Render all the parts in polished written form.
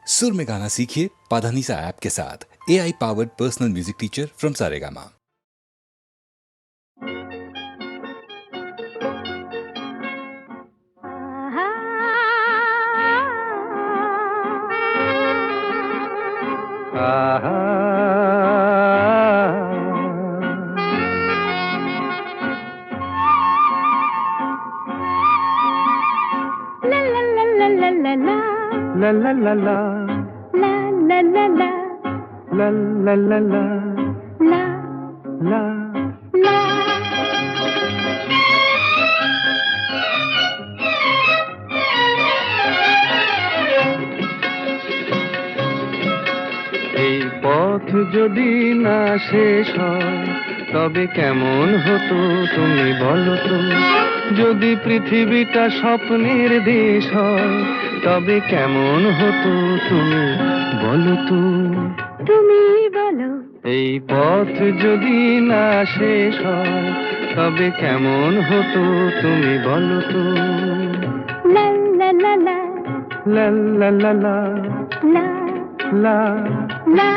सुर में गाना सीखिए पाधानीसा ऐप के साथ। AI powered personal music teacher from Saregama. La la la la la la la la la la la la la la la এই পথ যদি না শেষ হয় তবে কেমন হতো তুমি বলো তো। যদি পৃথিবীটা স্বপ্নের দেশ হয় তবে কেমন হতো তুমি বলো তো। তুমি বলো। এই পথ যদি না শেষ হয় তবে কেমন হতো তুমি বলো তো। লা লা লা লা লা লা লা লা লা লা লা।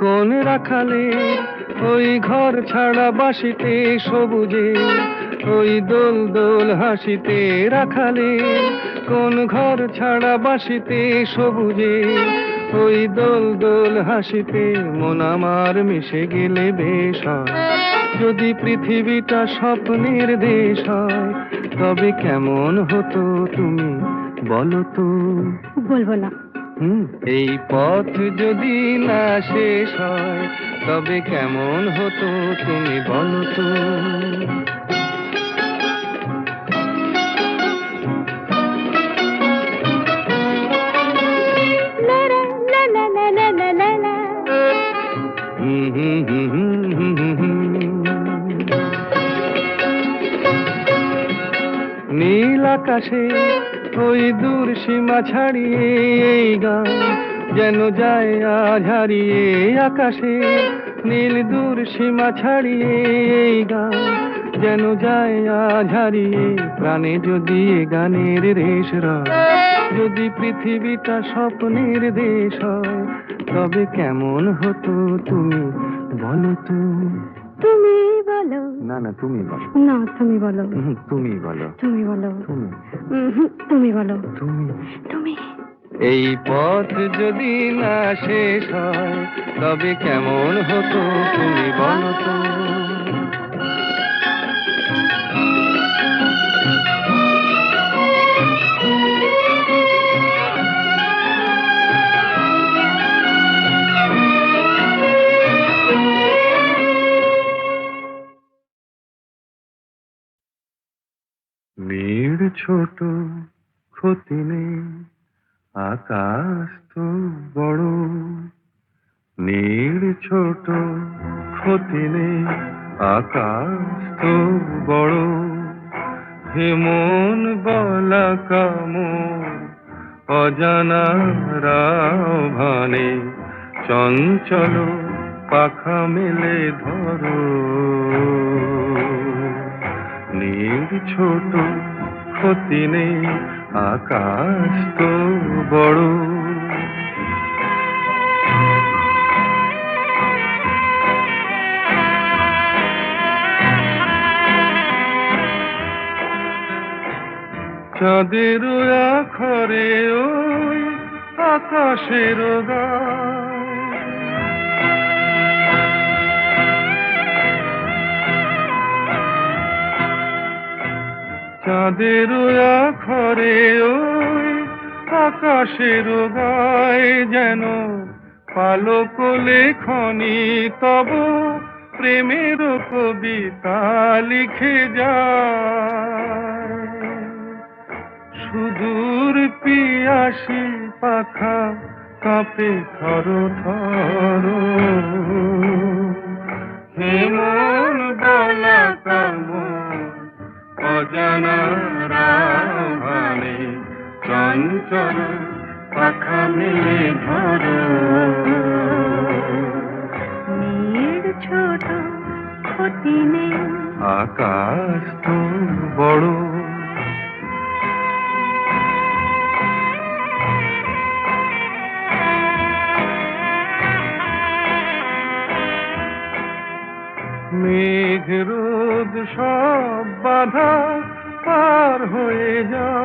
কোন রাখালে ওই ঘর ছাড়া বাসিতে সবুজে ওই দোল দোল হাসিতে রাখালে কোন ঘর ছাড়া বাসিতে সবুজে ওই দোল দোল হাসিতে মন আমার মিশে গেলে বেশ হয়। যদি পৃথিবীটা স্বপ্নের দেশ হয় তবে কেমন হতো তুমি বলো তো। বলবো না। এই পথ যদি না শেষ হয় তবে কেমন হতো তুমি বলো তো। নীল আকাশে ওই দূর সীমা ছাড়িয়ে এই গান যেন যায় আজ হারিয়ে। আকাশে নীল দূর সীমা ছাড়িয়ে এই গান যেন যায় আজ হারিয়ে। প্রাণে যদি এ গানের রেশ রয় যদি পৃথিবীটা স্বপ্নের দেশ হয় তবে কেমন হতো তুমি বলো তো। তুমি বলো। না না তুমি বলো। না তুমি বলো। তুমি বলো। তুমি বলো। তুমি তুমি বলো। তুমি তুমি। এই পথ যদি না শেষ হয় তবে কেমন হতো তুমি বলো তো। নীড় ছোট ক্ষতি নেই আকাশ তো বড়। নীড় ছোট ক্ষতি নেই আকাশ তো বড়। হেমন বলা কামর অজানা রাভানে চঞ্চল পাখা মেলে ধরো। নীড় ছোট ক্ষতি নেই আকাশ তো বড়। চাঁদের আখরে ওই আকাশের গায় চাঁদের আখরে ওই আকাশের গায় যেন পালক লেখনি তব প্রেমের কবিতা লিখে যায়। সুদূর পিয়াসী পাখা কাঁপে থর থর। হেমন বলা কামর অজানা রাভানে চঞ্চল পাখা মেলে ধরো। নীড় ছোট ক্ষতি নেই আকাশ তো বড়, মেঘ রোদ সব বাধা পার হয়ে যায়।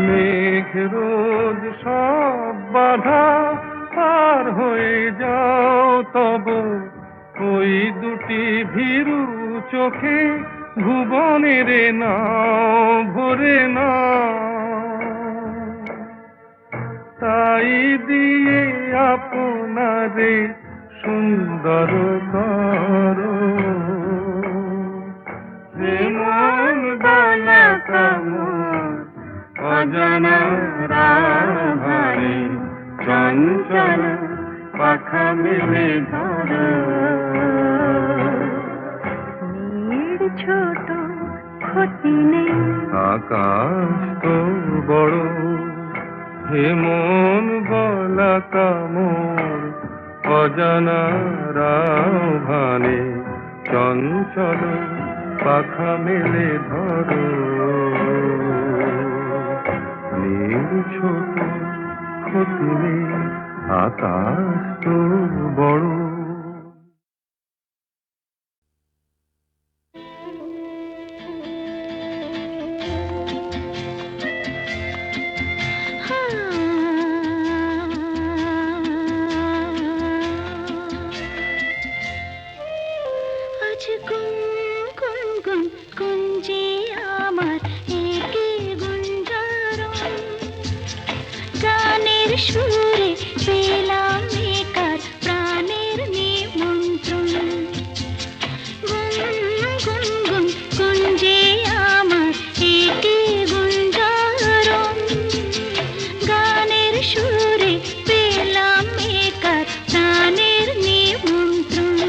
মেঘ রোদ সব বাধা পার হয়ে যাও, তব ওই দুটি ভীরু চোখে ভুবনের নাও ভরে নাও। তাই দিয়ে আপনারে সুন্দর করো, যে মন বালা কামন অজানা রাভারে চঞ্চল পাখা মেলে ধরো। মেয়ের ছোট ক্ষতি নেই, আকাশ তো বড়, হে মন বলা কামর অজানা রাভারে চঞ্চল পাখা মেলে ধরো। নীল ছোট ক্ষতি নেই, আকাশ তো বড়। আজ গুন গুন গুন গুঞ্জে আমার একে গুঞ্জারণ, গানের সুরে পেলাম একার প্রাণের নিমন্ত্রণ। গুন গুন গুন গুঞ্জে আমার একে গুঞ্জারণ, গানের সুরে পেলাম একার প্রাণের নিমন্ত্রণ।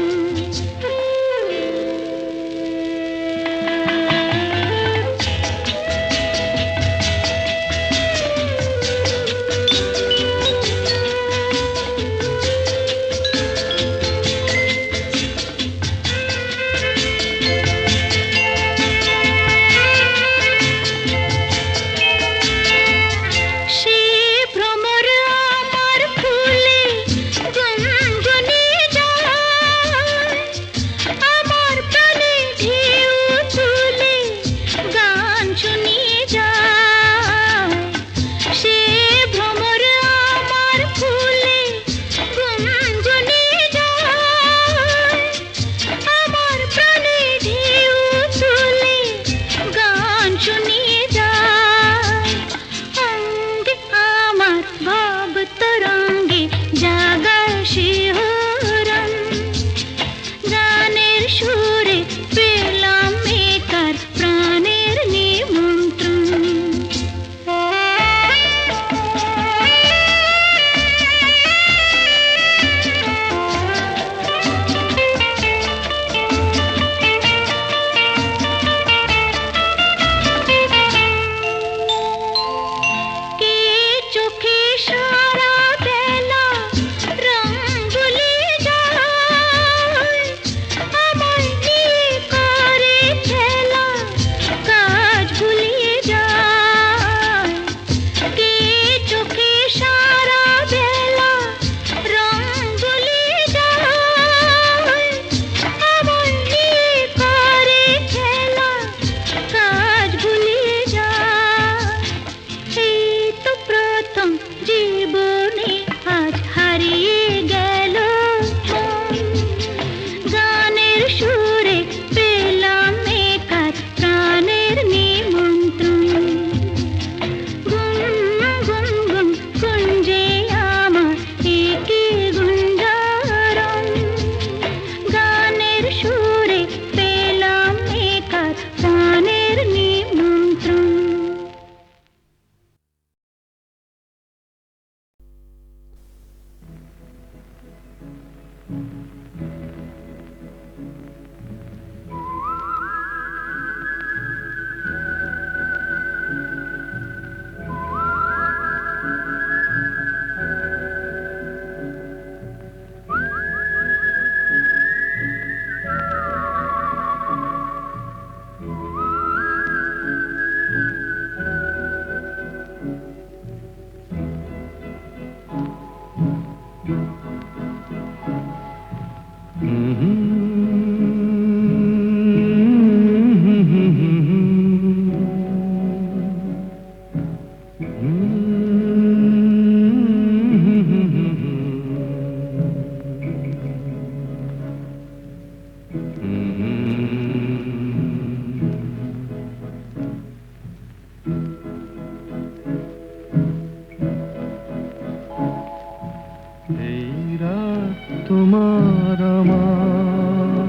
এই রাত তোমার আমার,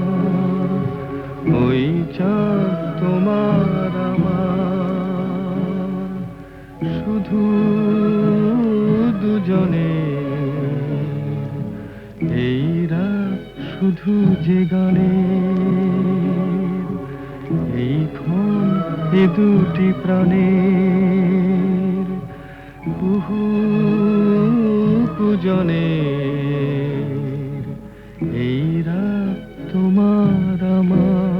ওই চাঁদ তোমার আমার, শুধু দুজনে এই রাত শুধু যে গানে, এই ক্ষণ এ দুটি প্রাণের বহু পূজনের, এই রাত তোমার আমার।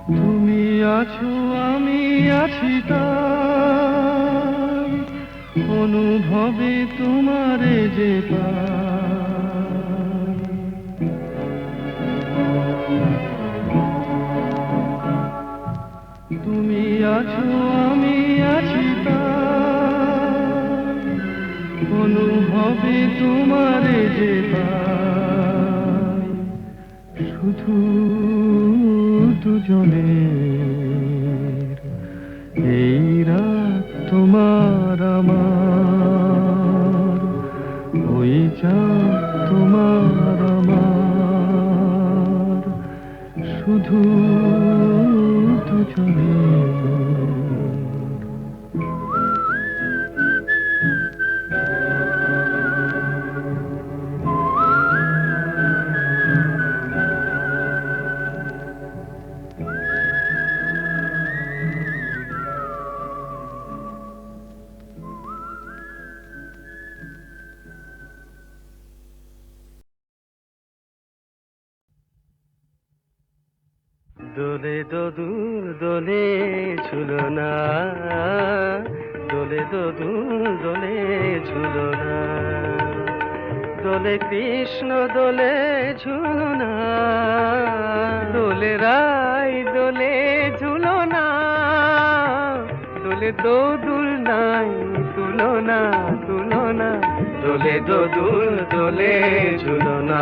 তুমি আছো আমি আছি তাই, অনুভবে তোমারে যে পাই। তুমি আছো আমি আছি তাই, অনুভবে তোমারে যে পাই, শুধু দুজনের, এই রাত তোমার আমার, ওই চাঁদ তোমার আমার, শুধু দুজনের। দোলে দোদুল দোলে ঝুলনা, দোলে দোদুল দোলে ঝুলনা, দোলে কৃষ্ণ দোলে ঝুলনা, দোলে রাই দোলে ঝুলনা, দোলে দোদুল নাই তুলনা তুলনা, দোলে দোদুল দোলে ঝুলনা,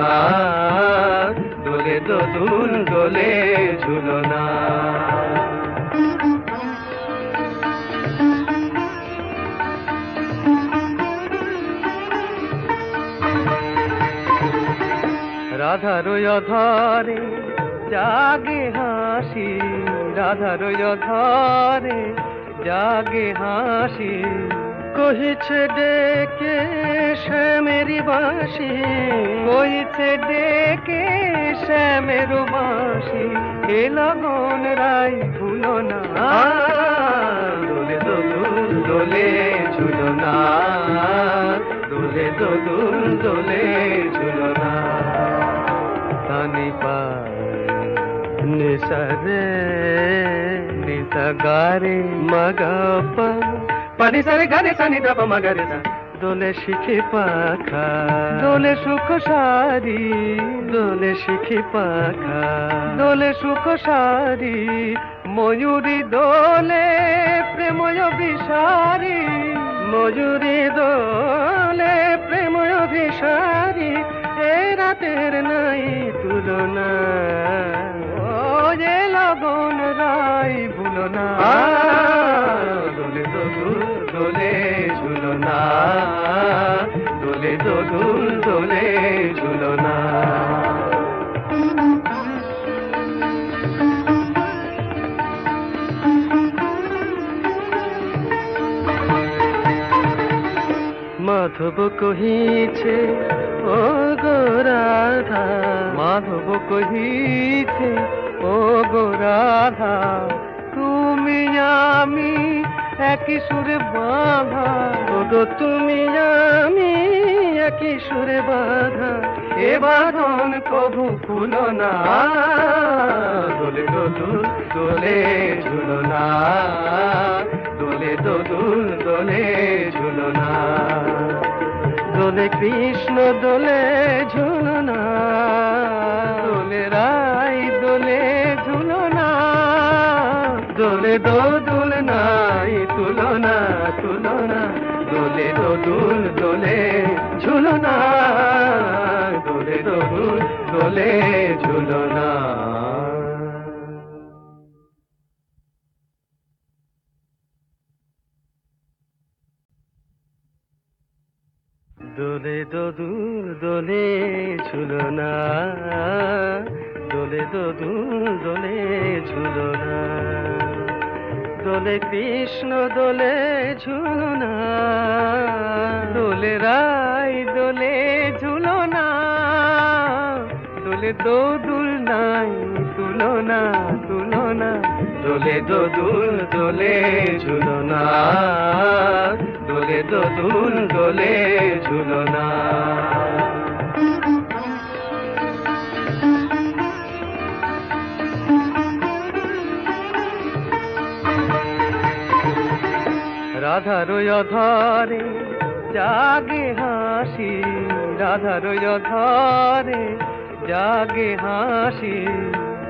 দোলে দোদুল দোলে ঝুলনা। রাধার অধরে জাগে হাসি, রাধার অধরে জাগে হাসি, কহিছে ডেকে শ্যামেরি বাঁশি, কহিছে ডেকে শ্যামের বাঁশি, এ লগন রাই ভুলো না, দোলে দোদুল দোলে ঝুলনা, দোলে দোদুল দোলে ঝুলনা। সানি পায় নিসা রে নিসা গারে মগপা, পানি সারে গারে সানি দাপ মগরে সা, দোলে শিখে পাখা দোলে সুখ সারি, দোলে শিখে পাখা দোলে সুখ সারি, ময়ূরী দোলে প্রেময় বিষারি, ময়ূরী দোলে প্রেময় বিষারি, এ রাতের নাই তুলনা, ও যে লগন রাই ভুলো না, দোলে দোদুল দোলে ঝুলনা, দোলে দোদুল দোলে ঝুলনা। মাধব কহিছে ও গো রাধা, মাধব কহিছে ও গো রাধা, তুমি আমি একই সুরে বাঁধা, ও গো তুমি আমি একই সুরে বাঁধা, এ বাঁধন কভু খুলো না, দোলে দোদুল দোলে ঝুলনা, দোলে দোদুল দোলে ঝুলনা, দোলে কৃষ্ণ দোলে ঝুলনা, দোলে রাই দোলে ঝুলনা, দোলে দোদুল নাই তুলনা তুলনা, দোলে দোদুল দোলে ঝুলনা, দোলে দোদুল দোলে ঝুলনা। দোলে দোদুল দোলে ঝুলনা, দোলে দোদুল দোলে ঝুলনা, দোলে কৃষ্ণ দোলে ঝুলনা, দোলে রাই দোলে ঝুলনা, দোলে দোদুল নাই তুলনা তুলনা, দোলে দোদুল দোলে ঝুলনা, দোলে দোদুল দোলে ঝুলনা। রাধার অধরে জাগে হাসি, রাধার অধরে জাগে হাসি,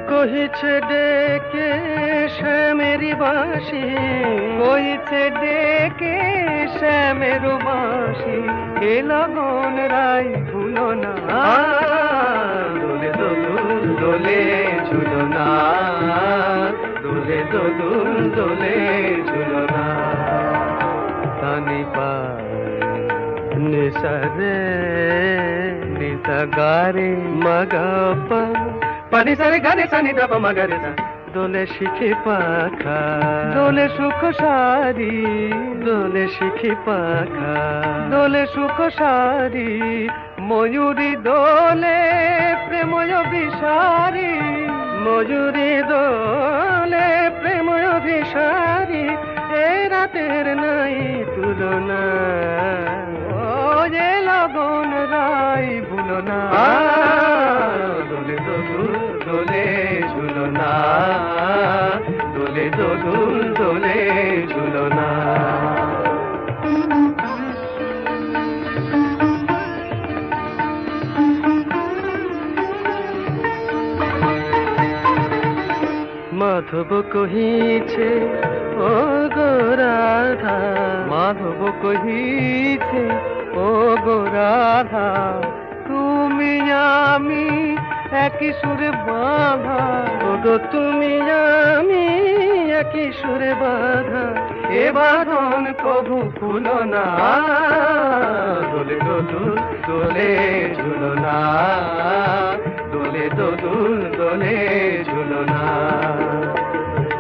কহিছে ডেকে শ্যামের বাঁশি, কহিছে ডেকে শ্যামের বাঁশি, এ লগন রাই ভুলো না, দোলে দোদুল দোলে ঝুলনা, দোলে দোদুল দোলে ঝুলনা। সানি পা নিসা রে নিসা গারে মগা পা, পানি সারে গারে সানি দাপা মগরে সা, দোলে শিখি পাখা দোলে সুখ সারি, দোলে শিখি পাখা দোলে সুখ সারি, ময়ূরী দোলে প্রেময় বিসারি, ময়ূরী দোলে প্রেময় বিসারি, এ রাতের নাই তুলনা, ও যে লগন রাই ভুলো না, দোলে দোদুল দোলে ঝুলনা, দোলে দোদুল দোলে ঝুলনা। মাধব কহিছে ও গো রাধা, মাধব কহিছে ও গো রাধা, তুমি আমি একই সুরে বাঁধা, ও গো তুমি আমি একই সুরে বাঁধা, এ বাঁধন কভু খুলো না, দোলে দোদুল দোলে ঝুলনা, দোলে দোদুল দোলে ঝুলনা,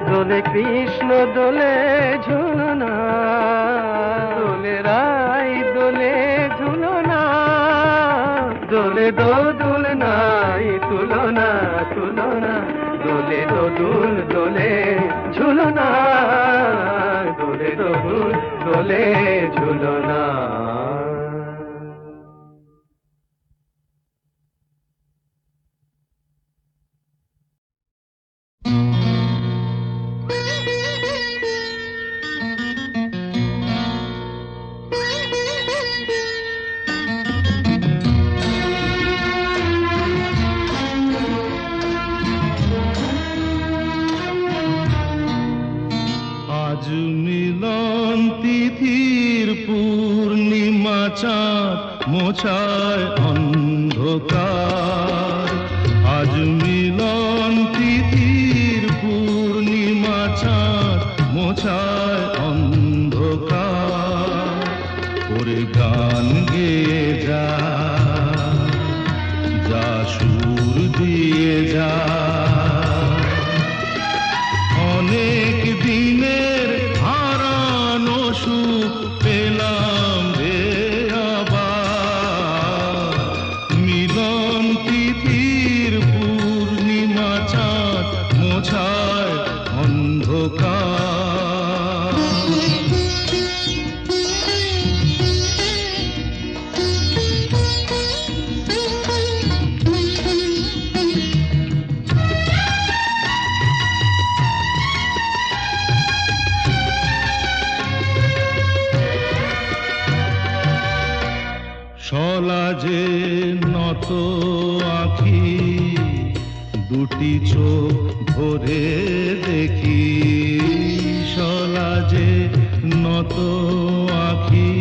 দোলে কৃষ্ণ দোলে ঝুলনা, দোলে রাই দোলে ঝুলনা, দোলে দোদুল নাই তুলনা তুলনা, দোলে দোদুল দোলে ঝুলনা, দোলে দোদুল দোলে ঝুলনা। আজ মিলন তিথির পূর্ণিমা চাঁদ মোছায় অন্ধকার, আজ মিলন তিথির পূর্ণিমা চাঁদ মোছায় অন্ধকার, ওরে গান গেয়ে যা যা সুর দিয়ে যা, অনেক দিনের হারানো সুখ পেলাম রে আবার, মিলন তিথির পূর্ণিমা চাঁদ মোছায় অন্ধকার। সলাজে নত আঁখি দুটি চোখ ভরে দেখি, সলাজে নত আঁখি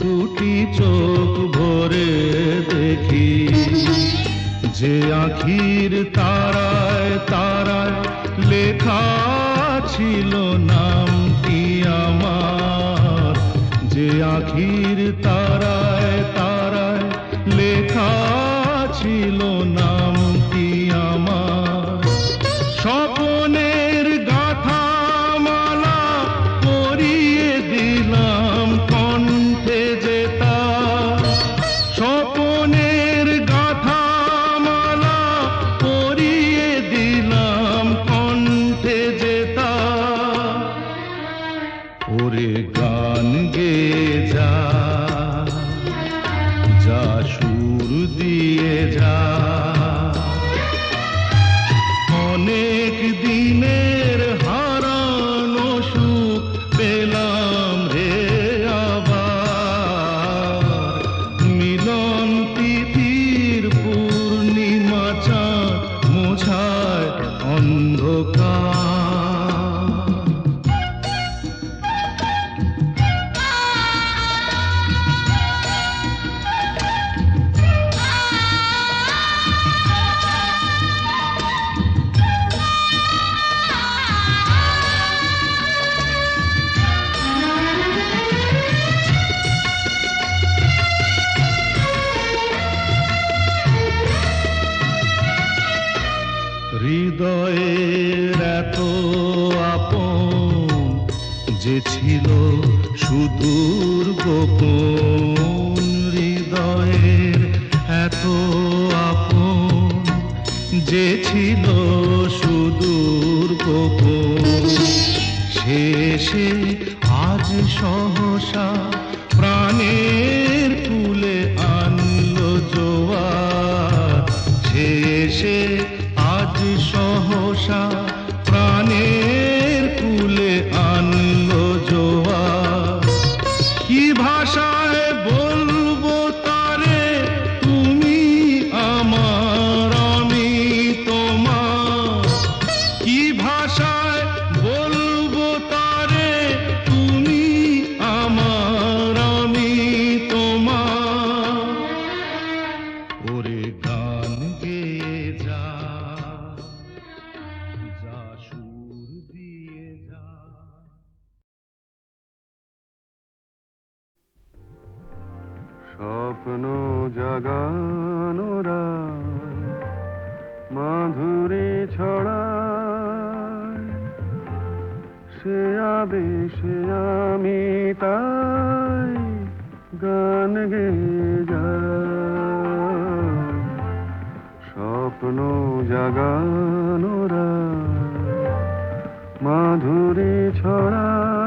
দুটি চোখ ভরে দেখি, যে আখির তারায় তারায় লেখা ছিল নামটি আমার, যে আখির তারায় তারায় লেখা ছিল নামটি আমার। স্বপনের গাথা মালা পরিয়ে দিলাম কণ্ঠে যেতা, স্বপনের গাথা মালা পরিয়ে দিলাম কণ্ঠে যেতা। ওরে গান গেয়ে যা, যা সুর দিয়ে যা, অনেক দিনের হারানো সুখ পেলাম রে আবার। মিলন তিথির পূর্ণিমা চাঁদ মোছায় অন্ধকার। হৃদয়ের এত আপন যে ছিল সুদূর গোপন, হৃদয়ের এত আপন যে ছিল সুদূর গোপন, শেষে আজ সহসা প্রাণের কুলে আনলো জোয়ার। শেষে আজ সহসা প্রাণের কুলে আনলো জোয়ার। কি ভাষায় বলবো তারে তুমি আমার আমি তোমার, কি ভাষায় বলবো তারে তুমি আমার আমি তোমার। ওরে গান গেয়ে যা, যা সুর দিয়ে যা। স্বপ্ন জাগানো রাত মাধুরী ছড়ায়, সে আবেশে আমি তাই গান গেয়ে যাই। স্বপ্ন জাগানো রাত মাধুরী ছড়ায়।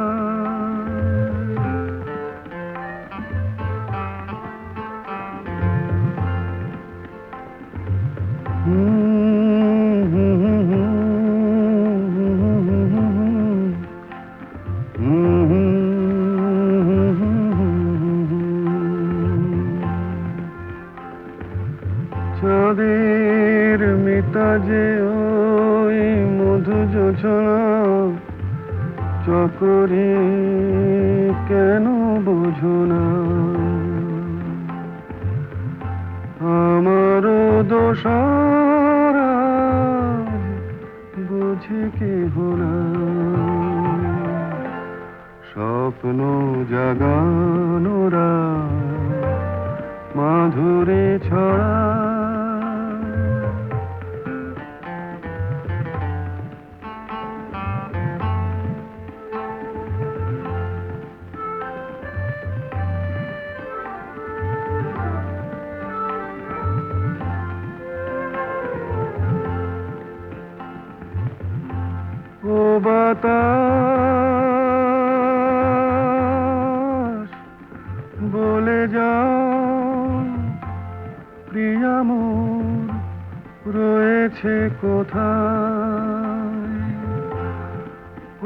চাঁদের মিতাজে ওই মধু যোছনা চকরি কেন বোঝো না, আমারও দোষারা বুঝি কেহ না। স্বপ্ন জাগানো রাত মাধুরী ছড়া। ও বাতাস বলে যাও প্রিয়া মোর রয়েছে কোথায়।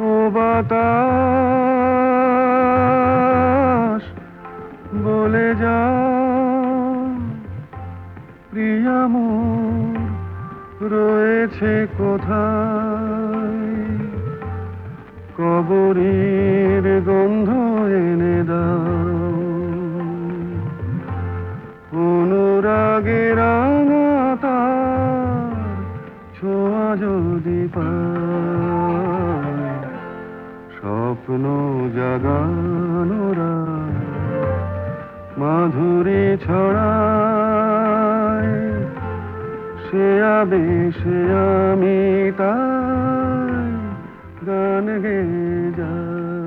ও বাতাস বলে যাও প্রিয়া মোর রয়েছে কোথায়। কবরের গন্ধ এনে দাও, অনুরাগের রাঙা গানোরা মাধুরী ছড়ায়, সে আবেশে আমি তাই গান গেয়ে যাই।